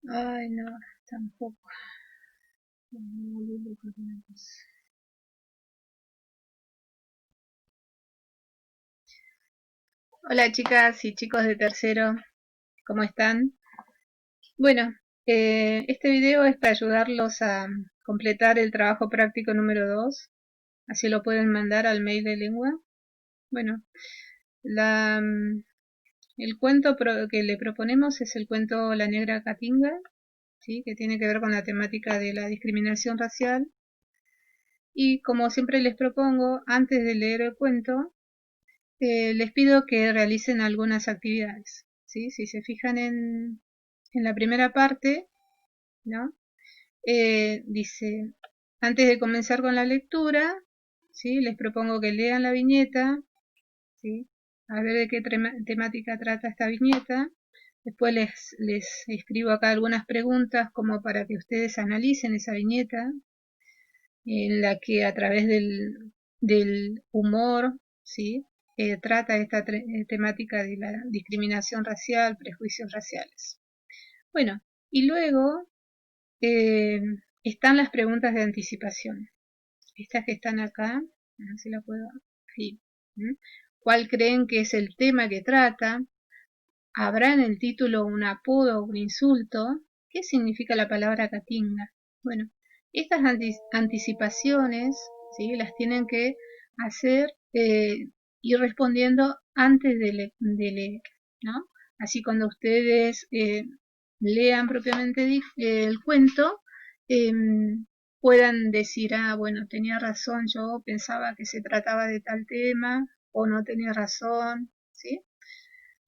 Ay, no, tampoco. Me volví loca con una cosa. Hola chicas y chicos de tercero, ¿cómo están? Bueno, este video es para ayudarlos a completar el trabajo práctico número 2, así lo pueden mandar al mail de lengua. Bueno, la, el cuento que le proponemos es el cuento La Negra Catinga, ¿sí? Que tiene que ver con la temática de la discriminación racial. Y como siempre les propongo, antes de leer el cuento, les pido que realicen algunas actividades, ¿sí? Si se fijan en la primera parte, ¿no? Dice, antes de comenzar con la lectura, ¿sí? Les propongo que lean la viñeta, ¿sí? A ver de qué temática trata esta viñeta. Después les escribo acá algunas preguntas como para que ustedes analicen esa viñeta, en la que a través del humor, ¿sí? Trata esta temática de la discriminación racial, prejuicios raciales. Bueno, y luego eh, están las preguntas de anticipación. Estas que están acá, a ver si la puedo... Sí. ¿Cuál creen que es el tema que trata? ¿Habrá en el título un apodo o un insulto? ¿Qué significa la palabra catinga? Bueno, estas anticipaciones, ¿sí? Las tienen que hacer, ir respondiendo antes de leer, ¿no? Así cuando ustedes lean propiamente el cuento, eh, puedan decir, ah, bueno, tenía razón, yo pensaba que se trataba de tal tema, o no tenía razón, ¿sí?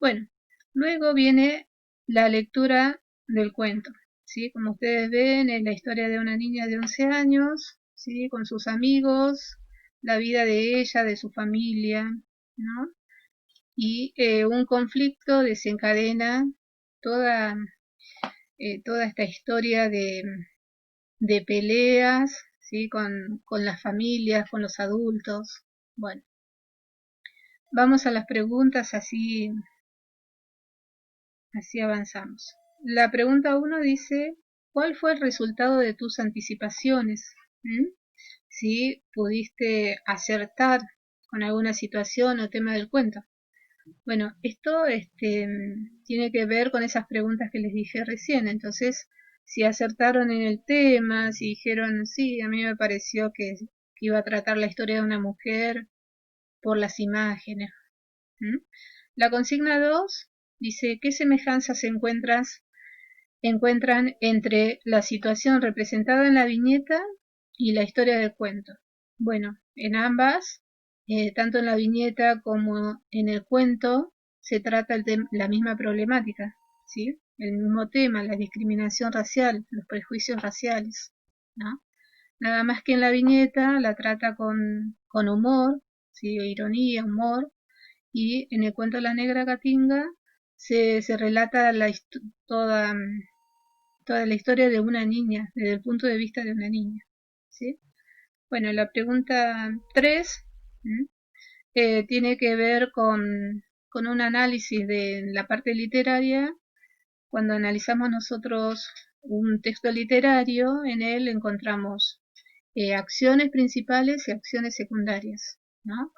Bueno, luego viene la lectura del cuento, ¿sí? Como ustedes ven, es la historia de una niña de 11 años, ¿sí? Con sus amigos, la vida de ella, de su familia, ¿no? Y un conflicto desencadena toda, toda esta historia de peleas, ¿sí? Con las familias, con los adultos. Bueno, vamos a las preguntas, así avanzamos. La pregunta 1 dice, ¿cuál fue el resultado de tus anticipaciones? Si pudiste acertar con alguna situación o tema del cuento. Bueno, esto tiene que ver con esas preguntas que les dije recién. Entonces, si acertaron en el tema, si dijeron, sí, a mí me pareció que iba a tratar la historia de una mujer por las imágenes. La consigna 2 dice, ¿qué semejanzas encuentran entre la situación representada en la viñeta y la historia del cuento? Bueno, en ambas, tanto en la viñeta como en el cuento, se trata la misma problemática, ¿sí? El mismo tema, la discriminación racial, los prejuicios raciales, ¿no? Nada más que en la viñeta la trata con humor, ¿sí? Ironía, humor, y en el cuento La Negra Catinga se relata toda, toda la historia de una niña, desde el punto de vista de una niña, ¿sí? Bueno, la pregunta 3 tiene que ver con un análisis de la parte literaria. Cuando analizamos nosotros un texto literario, en él encontramos acciones principales y acciones secundarias, ¿no?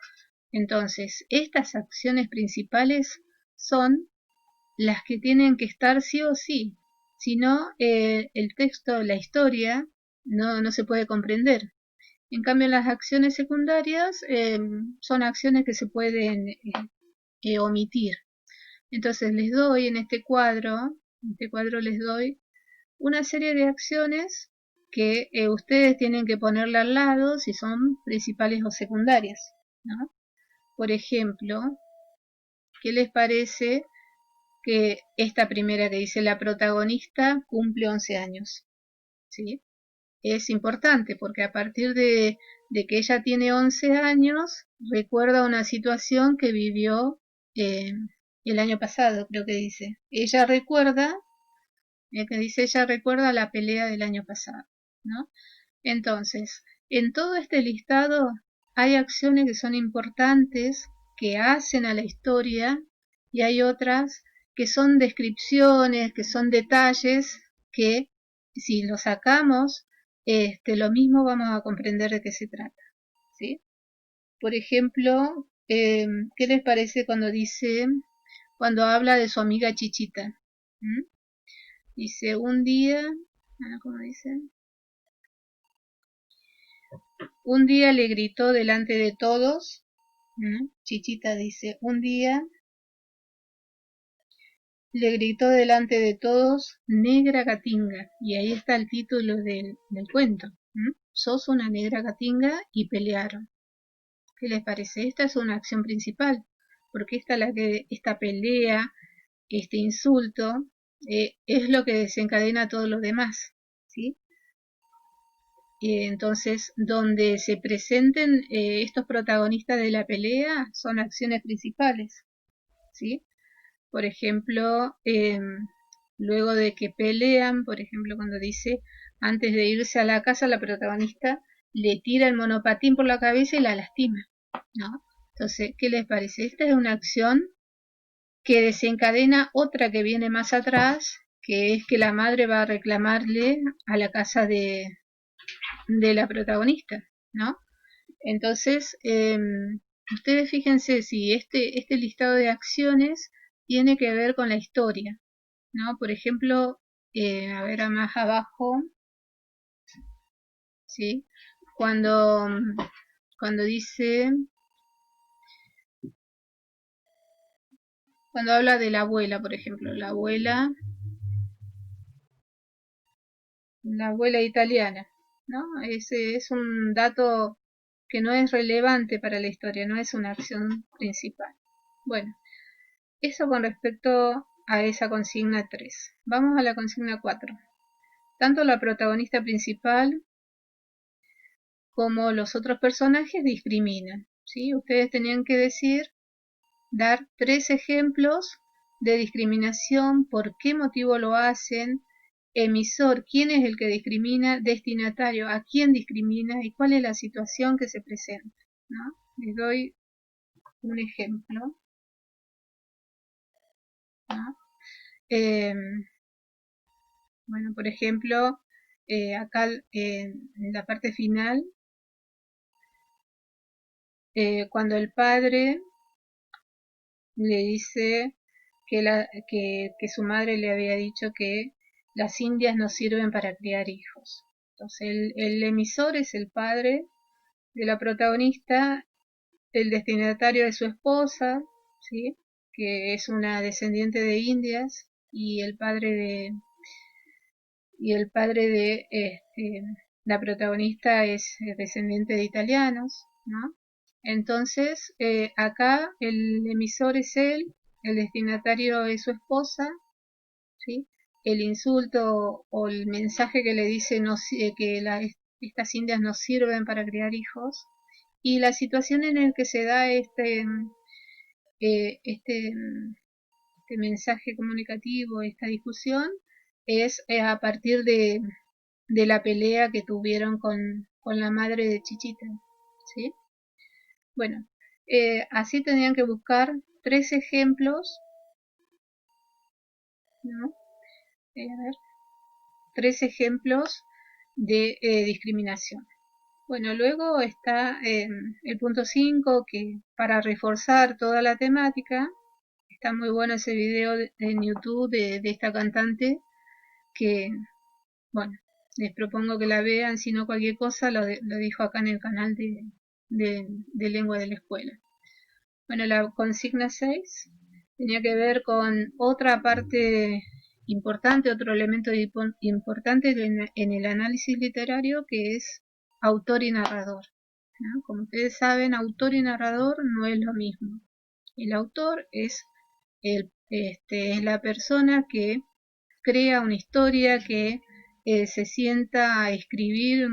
Entonces, estas acciones principales son las que tienen que estar sí o sí, si no, el texto, la historia, no se puede comprender. En cambio, las acciones secundarias son acciones que se pueden omitir. Entonces, les doy en este cuadro les doy una serie de acciones que ustedes tienen que ponerle al lado si son principales o secundarias, ¿no? Por ejemplo, ¿qué les parece que esta primera que dice la protagonista cumple 11 años? ¿Sí? Es importante porque a partir de que ella tiene 11 años, recuerda una situación que vivió eh, el año pasado, creo que dice. Ella recuerda la pelea del año pasado, ¿no? Entonces, en todo este listado hay acciones que son importantes, que hacen a la historia, y hay otras que son descripciones, que son detalles que si lo sacamos, lo mismo vamos a comprender de qué se trata, ¿sí? Por ejemplo, ¿qué les parece cuando habla de su amiga Chichita? ¿Mm? Dice, un día, ¿cómo dice? Un día le gritó delante de todos, Chichita dice, un día le gritó delante de todos, negra gatinga, y ahí está el título del cuento. Sos una negra gatinga y pelearon. ¿Qué les parece? Esta es una acción principal, porque esta pelea, este insulto, es lo que desencadena todo lo demás, ¿sí? Entonces, donde se presenten estos protagonistas de la pelea son acciones principales, ¿sí? Por ejemplo, luego de que pelean, por ejemplo, cuando dice, antes de irse a la casa, la protagonista le tira el monopatín por la cabeza y la lastima, ¿no? Entonces, ¿qué les parece? Esta es una acción que desencadena otra que viene más atrás, que es que la madre va a reclamarle a la casa de la protagonista, ¿no? Entonces, ustedes fíjense si este listado de acciones tiene que ver con la historia, ¿no? Por ejemplo, a ver más abajo, ¿sí? Cuando, cuando dice, cuando habla de la abuela, por ejemplo, la abuela italiana, ¿no? Ese es un dato que no es relevante para la historia, no es una acción principal. Bueno, eso con respecto a esa consigna 3. Vamos a la consigna 4. Tanto la protagonista principal como los otros personajes discriminan, ¿sí? Ustedes tenían que dar 3 ejemplos de discriminación, por qué motivo lo hacen, emisor, quién es el que discrimina, destinatario, a quién discrimina y cuál es la situación que se presenta, ¿no? Les doy un ejemplo, ¿no? Bueno, por ejemplo, acá en la parte final, cuando el padre le dice que su madre le había dicho que las indias no sirven para criar hijos. Entonces el emisor es el padre de la protagonista, el destinatario es su esposa, ¿sí? Que es una descendiente de indias, y el padre de la protagonista es descendiente de italianos, ¿no? Entonces, acá el emisor es él, el destinatario es su esposa, ¿sí? El insulto o el mensaje que le dice estas indias no sirven para criar hijos, y la situación en la que se da eh, este, este mensaje comunicativo, esta discusión, es a partir de la pelea que tuvieron con la madre de Chichita, ¿sí? Bueno, así tenían que buscar 3 ejemplos, ¿no? A ver, 3 ejemplos de discriminación. Bueno, luego está el punto 5, que para reforzar toda la temática, está muy bueno ese video en YouTube de esta cantante, que, bueno, les propongo que la vean, si no cualquier cosa lo dejo acá en el canal de lengua de la escuela. Bueno, la consigna 6 tenía que ver con otra parte importante, otro elemento importante en el análisis literario, que es autor y narrador, ¿no? Como ustedes saben, autor y narrador no es lo mismo. El autor es la persona que crea una historia, que se sienta a escribir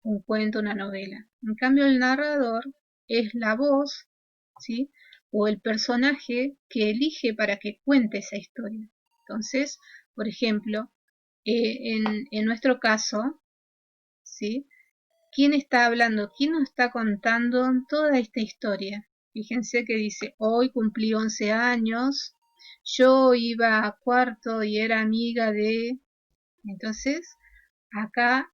un cuento, una novela. En cambio, el narrador es la voz, ¿sí? O el personaje que elige para que cuente esa historia. Entonces, por ejemplo, en nuestro caso, ¿sí? ¿Quién está hablando? ¿Quién nos está contando toda esta historia? Fíjense que dice, hoy cumplí 11 años, yo iba a cuarto y era amiga de Entonces, acá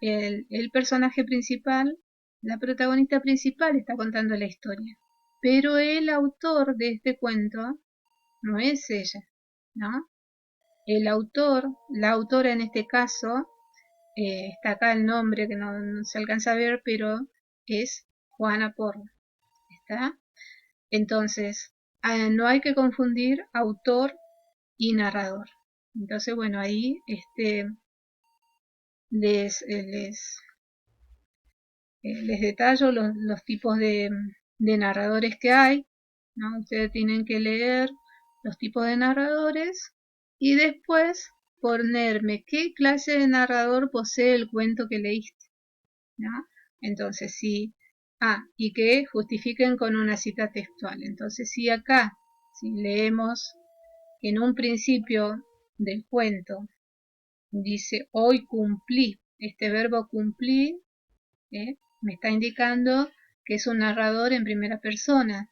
el personaje principal, la protagonista principal, está contando la historia. Pero el autor de este cuento no es ella, ¿no? El autor, la autora en este caso, está acá el nombre que no se alcanza a ver, pero es Juana Porro, ¿está? Entonces, no hay que confundir autor y narrador. Entonces, bueno, ahí les detallo los tipos de narradores que hay, ¿no? Ustedes tienen que leer los tipos de narradores y después ponerme qué clase de narrador posee el cuento que leíste, ¿no? Entonces, si y que justifiquen con una cita textual. Entonces, si acá, si leemos en un principio del cuento, dice hoy cumplí, este verbo cumplir, me está indicando que es un narrador en primera persona.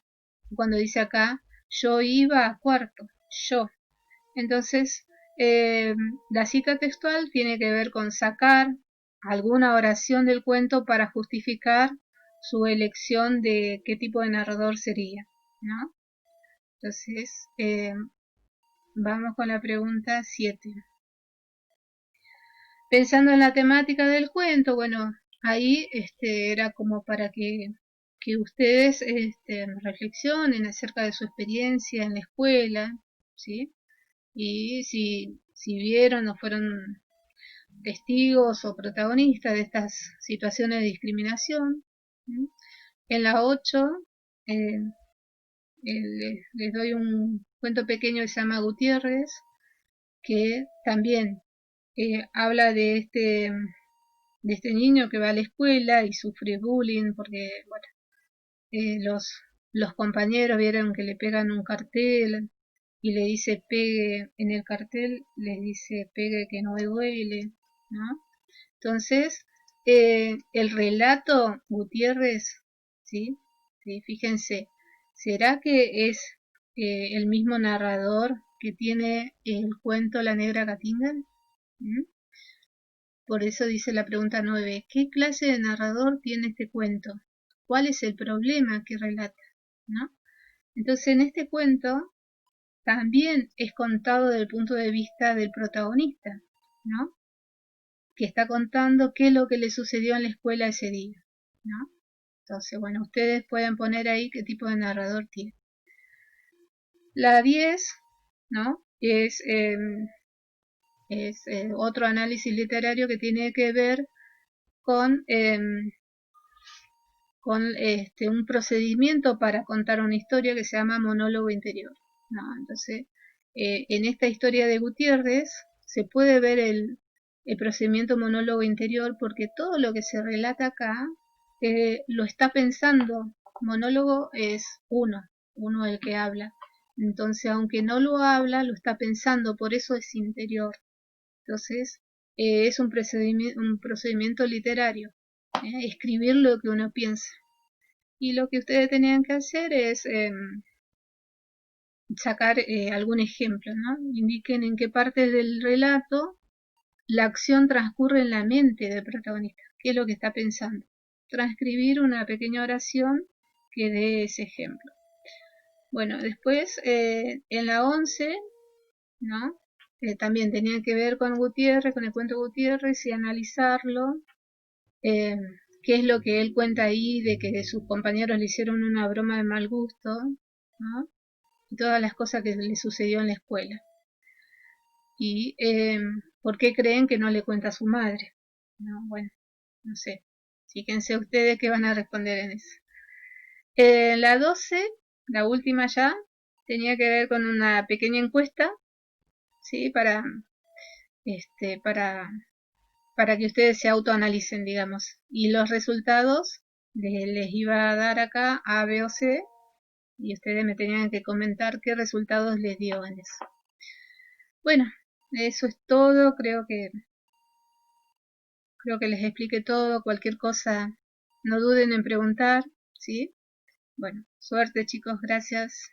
Cuando dice acá, yo iba a cuarto, yo. Entonces, la cita textual tiene que ver con sacar alguna oración del cuento para justificar su elección de qué tipo de narrador sería, ¿no? Entonces, vamos con la pregunta 7. Pensando en la temática del cuento, bueno, ahí era como para que ustedes reflexionen acerca de su experiencia en la escuela, ¿sí? Y si vieron o fueron testigos o protagonistas de estas situaciones de discriminación. ¿Sí? En la 8 les doy un cuento pequeño que se llama Gutiérrez, que también habla de este niño que va a la escuela y sufre bullying porque bueno, los compañeros vieron que le pegan un cartel y le dice pegue, en el cartel les dice pegue que no duele, ¿no? Entonces, el relato Gutiérrez, ¿sí? ¿Sí? Fíjense, ¿será que es el mismo narrador que tiene el cuento La Negra Catinga? ¿Mm? Por eso dice la pregunta 9, ¿qué clase de narrador tiene este cuento? ¿Cuál es el problema que relata? ¿No? Entonces, en este cuento también es contado desde el punto de vista del protagonista, ¿no? Que está contando qué es lo que le sucedió en la escuela ese día, ¿no? Entonces, bueno, ustedes pueden poner ahí qué tipo de narrador tiene. La 10, ¿no? Es otro análisis literario que tiene que ver con un procedimiento para contar una historia que se llama monólogo interior, ¿no? Entonces, en esta historia de Gutiérrez se puede ver el procedimiento monólogo interior porque todo lo que se relata acá lo está pensando. Monólogo es uno el que habla. Entonces, aunque no lo habla, lo está pensando, por eso es interior. Entonces, es un procedimiento literario, escribir lo que uno piensa. Y lo que ustedes tenían que hacer es sacar algún ejemplo, ¿no? Indiquen en qué parte del relato la acción transcurre en la mente del protagonista, qué es lo que está pensando. Transcribir una pequeña oración que dé ese ejemplo. Bueno, después en la 11, ¿no? También tenía que ver con Gutiérrez, con el cuento Gutiérrez y analizarlo. Qué es lo que él cuenta ahí de que sus compañeros le hicieron una broma de mal gusto, ¿no? Y todas las cosas que le sucedió en la escuela. Y por qué creen que no le cuenta a su madre. No, bueno, no sé. Fíjense ustedes qué van a responder en eso. La 12, la última ya, tenía que ver con una pequeña encuesta, ¿sí? Para que ustedes se autoanalicen, digamos. Y los resultados les iba a dar acá A, B o C, y ustedes me tenían que comentar qué resultados les dio en eso. Bueno, eso es todo, creo que les expliqué todo, cualquier cosa no duden en preguntar, ¿sí? Bueno, suerte chicos, gracias.